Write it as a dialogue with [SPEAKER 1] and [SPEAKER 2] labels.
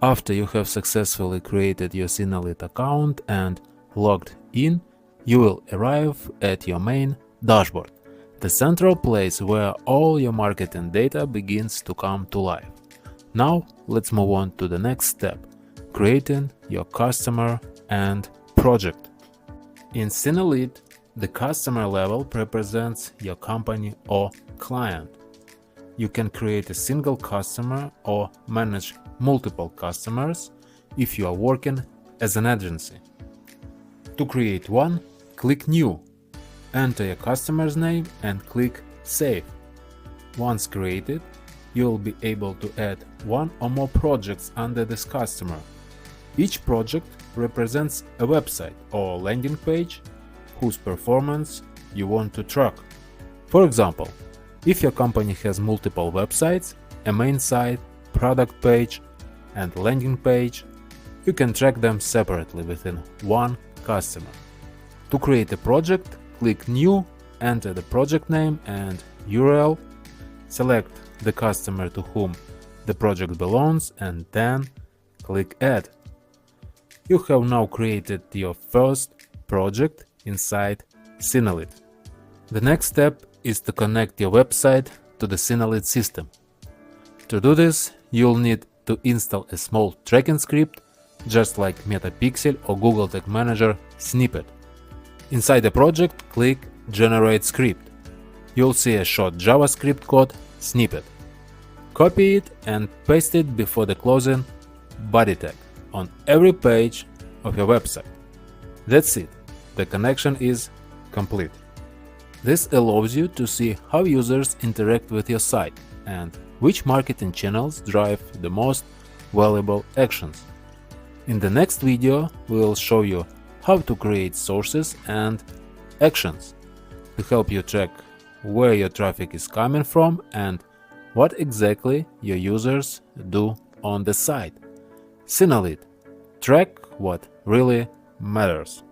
[SPEAKER 1] After you have successfully created your Synalyt account and logged in, you will arrive at your main dashboard, the central place where all your marketing data begins to come to life. Now let's move on to the next step, creating your customer and project. In Synalyt, the customer level represents your company or client. You can create a single customer or manage multiple customers if you are working as an agency. To create one, click New, enter your customer's name and click Save. Once created, you will be able to add one or more projects under this customer. Each project represents a website or landing page whose performance you want to track. For example, if your company has multiple websites, a main site, product page, and landing page, you can track them separately within one customer. To create a project, click New, enter the project name and URL, select the customer to whom the project belongs, and then click Add. You have now created your first project inside Synalyt. The next step is to connect your website to the Synalyt system. To do this, you'll need to install a small tracking script, just like Metapixel or Google Tag Manager snippet. Inside the project, click Generate Script. You'll see a short JavaScript code snippet. Copy it and paste it before the closing body tag on every page of your website. That's it. The connection is complete. This allows you to see how users interact with your site and which marketing channels drive the most valuable actions. In the next video, we will show you how to create sources and actions to help you track where your traffic is coming from and what exactly your users do on the site. Synalyt. Track what really matters.